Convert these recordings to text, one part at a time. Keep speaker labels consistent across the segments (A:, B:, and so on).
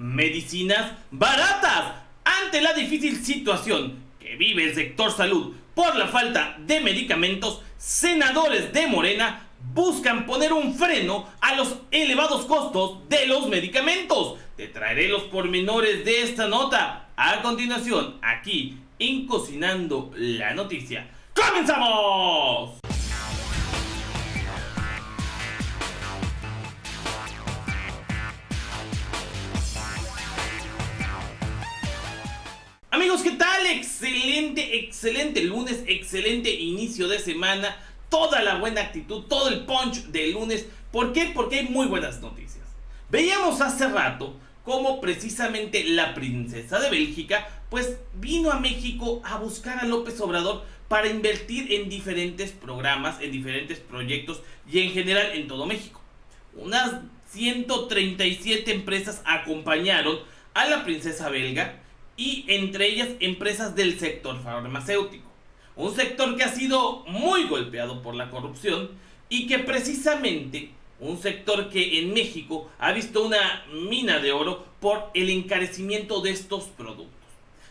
A: medicinas baratas. Ante la difícil situación que vive el sector salud por la falta de medicamentos, senadores de Morena buscan poner un freno a los elevados costos de los medicamentos. Te traeré los pormenores de esta nota a continuación, aquí en Cocinando la Noticia. ¡Comenzamos! Amigos, ¿qué tal? Excelente lunes, excelente inicio de semana, toda la buena actitud, todo el punch del lunes. ¿Por qué? Porque hay muy buenas noticias. Veíamos hace rato cómo precisamente la princesa de Bélgica pues vino a México a buscar a López Obrador para invertir en diferentes programas, en diferentes proyectos y en general en todo México. Unas 137 empresas acompañaron a la princesa belga, y entre ellas empresas del sector farmacéutico, un sector que ha sido muy golpeado por la corrupción y que precisamente un sector que en México ha visto una mina de oro por el encarecimiento de estos productos.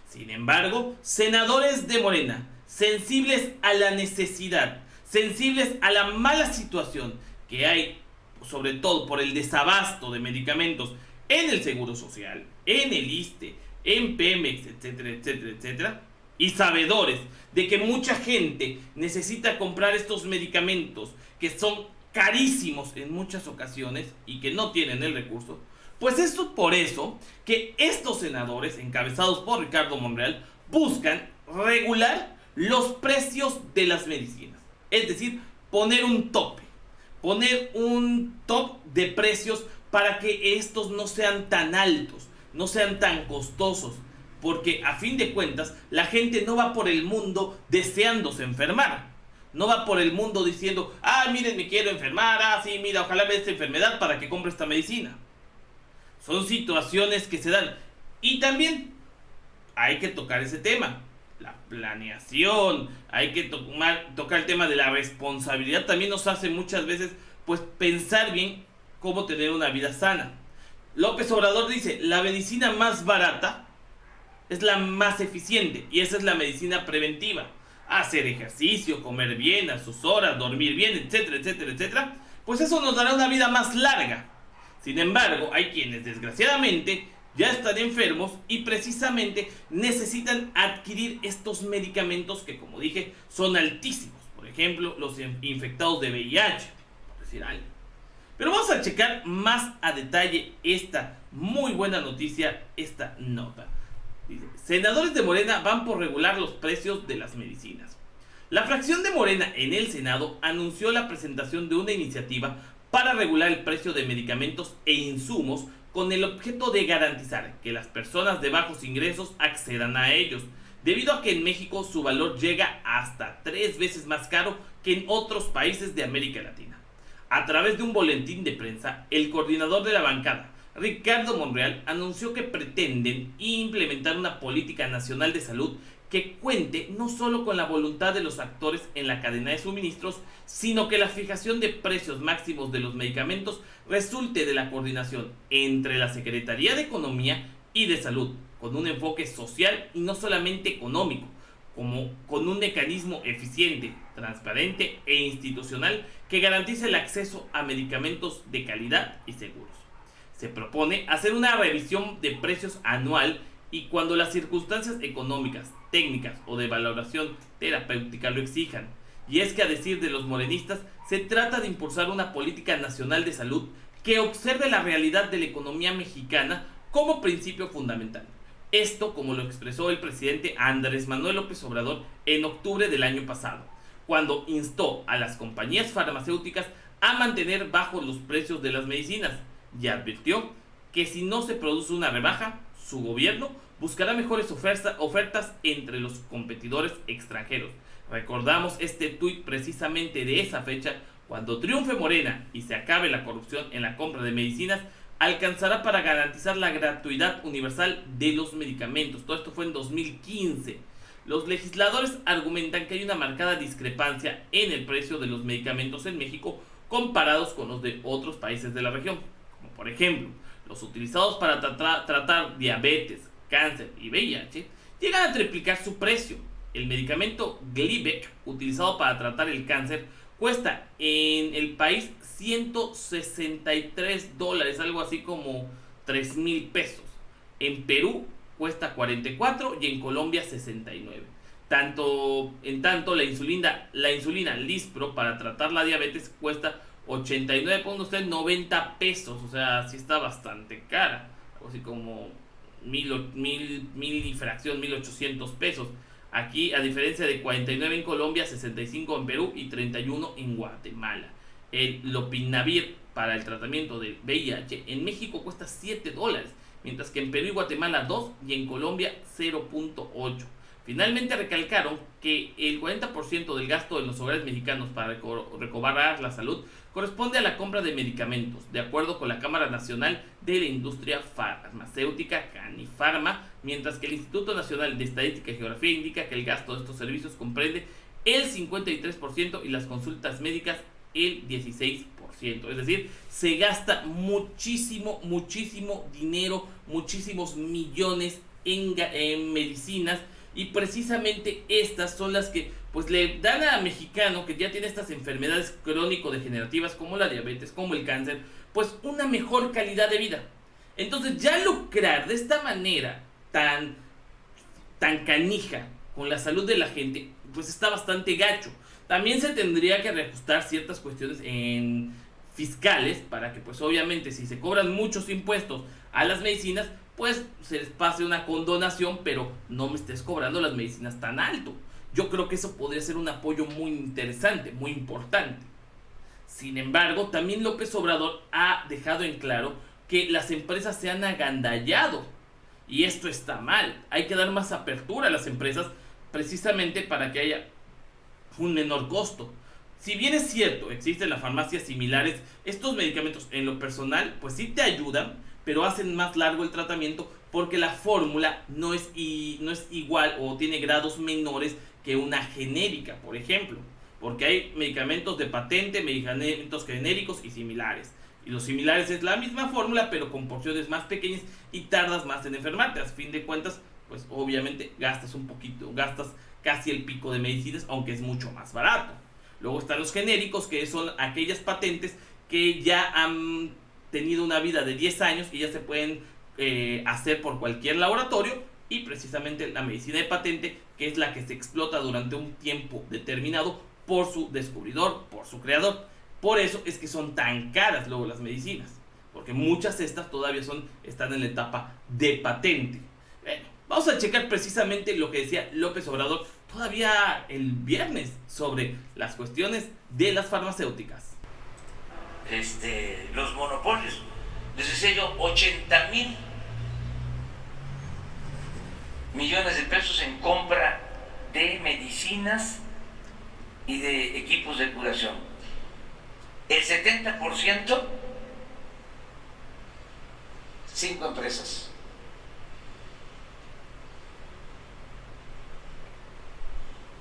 A: Sin embargo, senadores de Morena, sensibles a la necesidad, sensibles a la mala situación que hay, sobre todo por el desabasto de medicamentos en el Seguro Social, en el ISSSTE, en Pemex, etcétera, etcétera, etcétera, y sabedores de que mucha gente necesita comprar estos medicamentos que son carísimos en muchas ocasiones y que no tienen el recurso, pues es por eso que estos senadores, encabezados por Ricardo Monreal, buscan regular los precios de las medicinas, es decir, poner un top de precios para que estos no sean tan altos, no sean tan costosos, porque a fin de cuentas la gente no va por el mundo deseándose enfermar, no va por el mundo diciendo, miren, me quiero enfermar, sí, mira, ojalá me dé esta enfermedad para que compre esta medicina. Son situaciones que se dan, y también hay que tocar ese tema, la planeación, hay que tocar el tema de la responsabilidad. También nos hace muchas veces pues pensar bien cómo tener una vida sana. López Obrador dice, la medicina más barata es la más eficiente, y esa es la medicina preventiva. Hacer ejercicio, comer bien a sus horas, dormir bien, etcétera, etcétera, etcétera, pues eso nos dará una vida más larga. Sin embargo, hay quienes desgraciadamente ya están enfermos y precisamente necesitan adquirir estos medicamentos que, como dije, son altísimos. Por ejemplo, los infectados de VIH, por decir algo. Pero vamos a checar más a detalle esta muy buena noticia, esta nota. Dice, senadores de Morena van por regular los precios de las medicinas. La fracción de Morena en el Senado anunció la presentación de una iniciativa para regular el precio de medicamentos e insumos con el objeto de garantizar que las personas de bajos ingresos accedan a ellos, debido a que en México su valor llega hasta 3 veces más caro que en otros países de América Latina. A través de un boletín de prensa, el coordinador de la bancada, Ricardo Monreal, anunció que pretenden implementar una política nacional de salud que cuente no solo con la voluntad de los actores en la cadena de suministros, sino que la fijación de precios máximos de los medicamentos resulte de la coordinación entre la Secretaría de Economía y de Salud, con un enfoque social y no solamente económico, como con un mecanismo eficiente, transparente e institucional que garantice el acceso a medicamentos de calidad y seguros. Se propone hacer una revisión de precios anual y cuando las circunstancias económicas, técnicas o de valoración terapéutica lo exijan. Y es que, a decir de los morenistas, se trata de impulsar una política nacional de salud que observe la realidad de la economía mexicana como principio fundamental. Esto, como lo expresó el presidente Andrés Manuel López Obrador en octubre del año pasado, cuando instó a las compañías farmacéuticas a mantener bajos los precios de las medicinas, y advirtió que si no se produce una rebaja, su gobierno buscará mejores ofertas entre los competidores extranjeros. Recordamos este tuit precisamente de esa fecha, cuando triunfe Morena y se acabe la corrupción en la compra de medicinas, alcanzará para garantizar la gratuidad universal de los medicamentos. Todo esto fue en 2015. Los legisladores argumentan que hay una marcada discrepancia en el precio de los medicamentos en México comparados con los de otros países de la región, como por ejemplo los utilizados para tratar diabetes, cáncer y VIH, llegan a triplicar su precio. El medicamento Gleevec, utilizado para tratar el cáncer, cuesta en el país $163, algo así como 3,000 pesos. En Perú cuesta 44 y en Colombia 69. En tanto, la insulina Lispro para tratar la diabetes cuesta 89.90 pesos, o sea, sí está bastante cara, algo así como mil y fracción, 1,800 pesos. Aquí, a diferencia de 49 en Colombia, 65 en Perú y 31 en Guatemala. El Lopinavir para el tratamiento del VIH en México cuesta $7, mientras que en Perú y Guatemala 2 y en Colombia 0.8. Finalmente recalcaron que el 40% del gasto de los hogares mexicanos para recobrar la salud corresponde a la compra de medicamentos, de acuerdo con la Cámara Nacional de la Industria Farmacéutica, Canifarma, mientras que el Instituto Nacional de Estadística y Geografía indica que el gasto de estos servicios comprende el 53% y las consultas médicas el 16%. Es decir, se gasta muchísimo dinero, muchísimos millones en medicinas, y precisamente estas son las que pues le dan a mexicano que ya tiene estas enfermedades crónico-degenerativas como la diabetes, como el cáncer, pues una mejor calidad de vida. Entonces ya lucrar de esta manera tan canija con la salud de la gente, pues está bastante gacho. También se tendría que reajustar ciertas cuestiones fiscales para que pues obviamente si se cobran muchos impuestos a las medicinas, pues se les pase una condonación, pero no me estés cobrando las medicinas tan alto. Yo creo que eso podría ser un apoyo muy interesante, muy importante. Sin embargo, también López Obrador ha dejado en claro que las empresas se han agandallado. Y esto está mal. Hay que dar más apertura a las empresas precisamente para que haya un menor costo. Si bien es cierto, existen las farmacias similares, estos medicamentos en lo personal pues sí te ayudan, pero hacen más largo el tratamiento porque la fórmula no es igual o tiene grados menores que una genérica, por ejemplo. Porque hay medicamentos de patente, medicamentos genéricos y similares. Y los similares es la misma fórmula, pero con porciones más pequeñas y tardas más en enfermarte. A fin de cuentas, pues obviamente gastas un poquito, gastas casi el pico de medicinas, aunque es mucho más barato. Luego están los genéricos, que son aquellas patentes que ya han tenido una vida de 10 años y ya se pueden hacer por cualquier laboratorio, y precisamente la medicina de patente, que es la que se explota durante un tiempo determinado por su descubridor, por su creador. Por eso es que son tan caras luego las medicinas, porque muchas de estas todavía están en la etapa de patente. Bueno, vamos a checar precisamente lo que decía López Obrador todavía el viernes sobre las cuestiones de las farmacéuticas.
B: Los monopolios, les decía yo, 80,000 millones de pesos en compra de medicinas y de equipos de curación. El 70%, 5 empresas.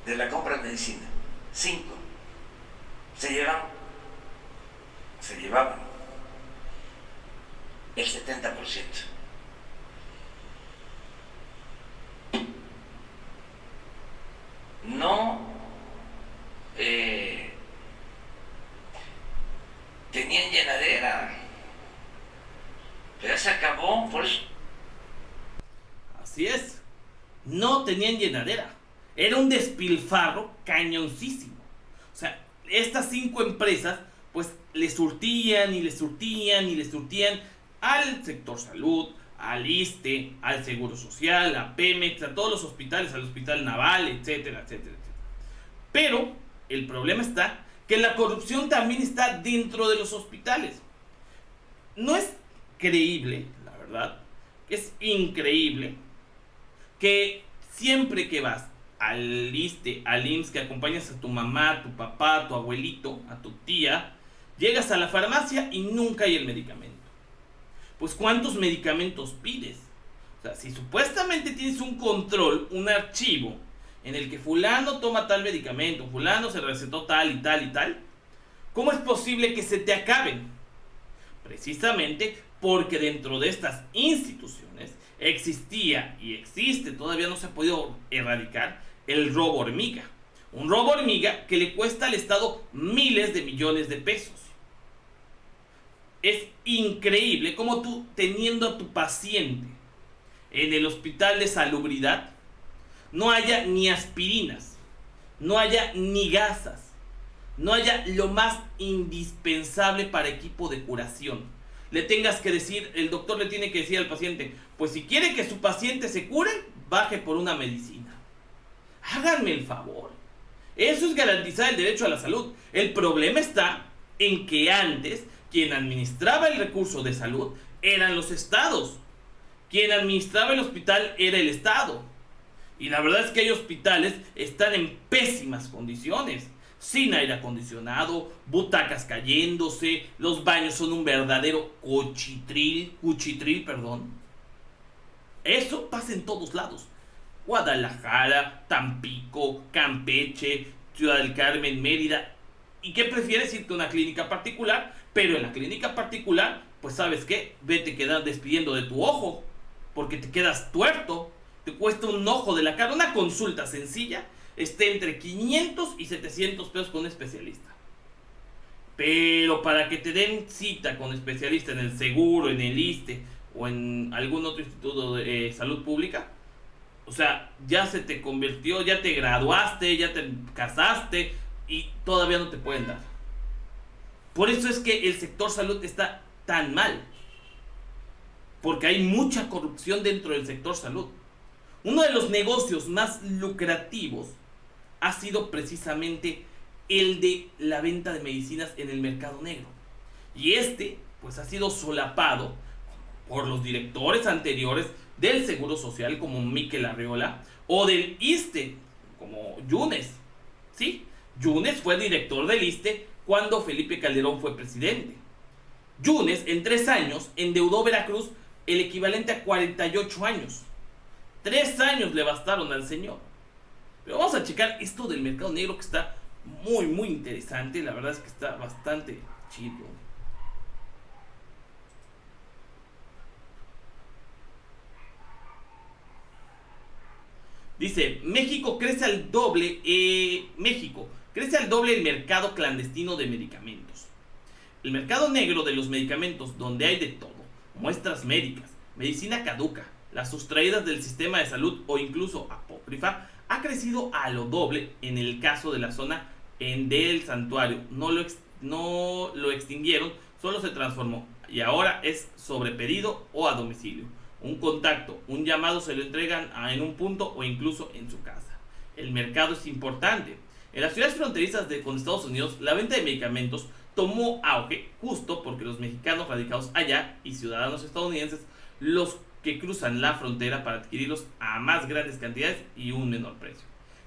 B: De la compra de medicina, 5 se llevaban el 70%. No tenían llenadera, pero ya se acabó, por eso.
A: Así es, no tenían llenadera. Era un despilfarro cañoncísimo. O sea, estas 5 empresas pues le surtían al sector salud, al ISSSTE, al Seguro Social, a Pemex, a todos los hospitales, al Hospital Naval, etcétera. Pero el problema está que la corrupción también está dentro de los hospitales. No es creíble, la verdad, es increíble que siempre que vas al ISSSTE, al IMSS, que acompañas a tu mamá, a tu papá, a tu abuelito, a tu tía, llegas a la farmacia y nunca hay el medicamento. Pues ¿cuántos medicamentos pides? O sea, si supuestamente tienes un control, un archivo, en el que fulano toma tal medicamento, fulano se recetó tal y tal y tal, ¿cómo es posible que se te acaben? Precisamente porque dentro de estas instituciones existía y existe, todavía no se ha podido erradicar, el robo hormiga. Un robo hormiga que le cuesta al Estado miles de millones de pesos. Es increíble cómo tú, teniendo a tu paciente en el hospital de salubridad, no haya ni aspirinas, no haya ni gasas, no haya lo más indispensable para equipo de curación. Le tengas que decir, el doctor le tiene que decir al paciente, pues si quiere que su paciente se cure, baje por una medicina. Háganme el favor. Eso es garantizar el derecho a la salud. El problema está en que antes quien administraba el recurso de salud eran los estados. Quien administraba el hospital era el estado. Y la verdad es que hay hospitales que están en pésimas condiciones. Sin aire acondicionado, butacas cayéndose, los baños son un verdadero cuchitril, perdón. Eso pasa en todos lados. Guadalajara, Tampico, Campeche, Ciudad del Carmen, Mérida. ¿Y qué prefieres? Irte a una clínica particular, pero en la clínica particular, pues ¿sabes qué? Vete quedar despidiendo de tu ojo, porque te quedas tuerto, te cuesta un ojo de la cara. Una consulta sencilla está entre 500 y 700 pesos con un especialista. Pero para que te den cita con especialista en el seguro, en el ISSSTE o en algún otro instituto de salud pública, o sea, ya se te convirtió, ya te graduaste, ya te casaste y todavía no te pueden dar. Por eso es que el sector salud está tan mal, porque hay mucha corrupción dentro del sector salud. Uno de los negocios más lucrativos ha sido precisamente el de la venta de medicinas en el mercado negro. Y pues ha sido solapado por los directores anteriores del Seguro Social, como Miquel Arriola, o del ISSSTE, como Yunes. Sí, Yunes fue director del ISSSTE cuando Felipe Calderón fue presidente. Yunes, en 3 años, endeudó Veracruz el equivalente a 48 años. 3 años le bastaron al señor. Pero vamos a checar esto del mercado negro, que está muy, muy interesante. La verdad es que está bastante chido. Dice, México crece al doble el mercado clandestino de medicamentos. El mercado negro de los medicamentos, donde hay de todo, muestras médicas, medicina caduca, las sustraídas del sistema de salud o incluso apócrifa, ha crecido a lo doble en el caso de la zona del santuario. No lo extinguieron, solo se transformó y ahora es sobre pedido o a domicilio. Un contacto, un llamado se lo entregan en un punto o incluso en su casa. El mercado es importante. En las ciudades fronterizas con Estados Unidos, la venta de medicamentos tomó auge justo porque los mexicanos radicados allá y ciudadanos estadounidenses los que cruzan la frontera para adquirirlos a más grandes cantidades y un menor precio.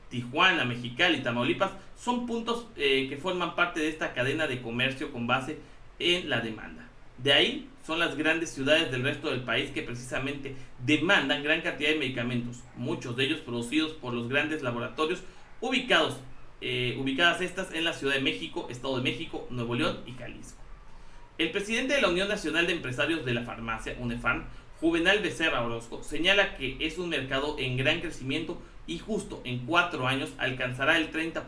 A: Tijuana, Mexicali y Tamaulipas son puntos que forman parte de esta cadena de comercio con base en la demanda. De ahí son las grandes ciudades del resto del país que precisamente demandan gran cantidad de medicamentos, muchos de ellos producidos por los grandes laboratorios ubicadas estas en la Ciudad de México, Estado de México, Nuevo León y Jalisco. El presidente de la Unión Nacional de Empresarios de la Farmacia, UNEFAM, Juvenal Becerra Orozco, señala que es un mercado en gran crecimiento y justo en 4 años alcanzará el 30%,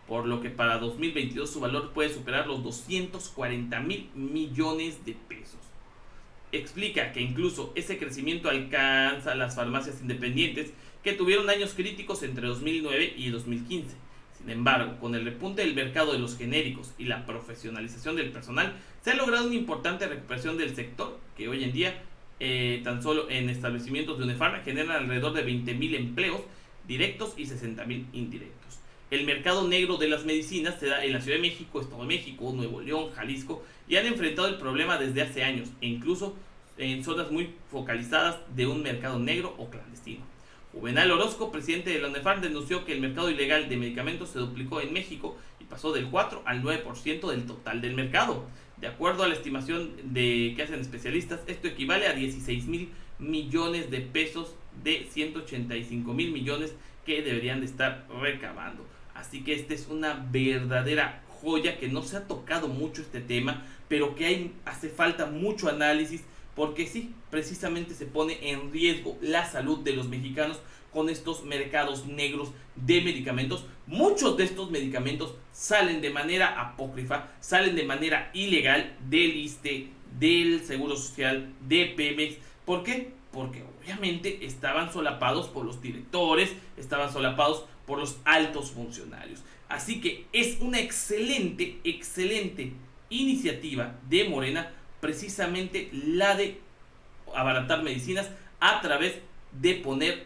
A: por lo que para 2022 su valor puede superar los 240,000 millones de pesos. Explica que incluso ese crecimiento alcanza a las farmacias independientes que tuvieron años críticos entre 2009 y 2015. Sin embargo, con el repunte del mercado de los genéricos y la profesionalización del personal, se ha logrado una importante recuperación del sector, que hoy en día, tan solo en establecimientos de UNEFAM, generan alrededor de 20,000 empleos directos y 60,000 indirectos. El mercado negro de las medicinas se da en la Ciudad de México, Estado de México, Nuevo León, Jalisco, y han enfrentado el problema desde hace años, e incluso en zonas muy focalizadas de un mercado negro o clandestino. Juvenal Orozco, presidente de la UNEFAM, denunció que el mercado ilegal de medicamentos se duplicó en México y pasó del 4 al 9% del total del mercado. De acuerdo a la estimación que hacen especialistas, esto equivale a 16,000 millones de pesos de 185,000 millones que deberían de estar recabando. Así que esta es una verdadera joya que no se ha tocado mucho este tema, pero que hace falta mucho análisis, porque sí, precisamente se pone en riesgo la salud de los mexicanos con estos mercados negros de medicamentos. Muchos de estos medicamentos salen de manera apócrifa, salen de manera ilegal del ISSSTE, del Seguro Social, de Pemex. ¿Por qué? Porque obviamente estaban solapados por los directores, estaban solapados por los altos funcionarios. Así que es una excelente iniciativa de Morena, precisamente la de abaratar medicinas a través de poner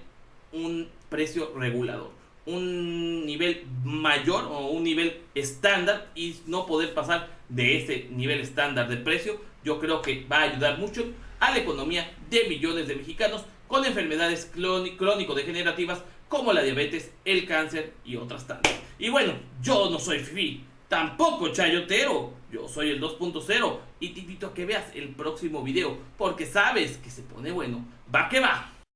A: un precio regulador, un nivel mayor o un nivel estándar, y no poder pasar de ese nivel estándar de precio. Yo creo que va a ayudar mucho a la economía de millones de mexicanos con enfermedades crónico-degenerativas como la diabetes, el cáncer y otras tantas. Y bueno, yo no soy fifí, tampoco chayotero, yo soy el 2.0 y te invito a que veas el próximo video, porque sabes que se pone bueno. Va que va.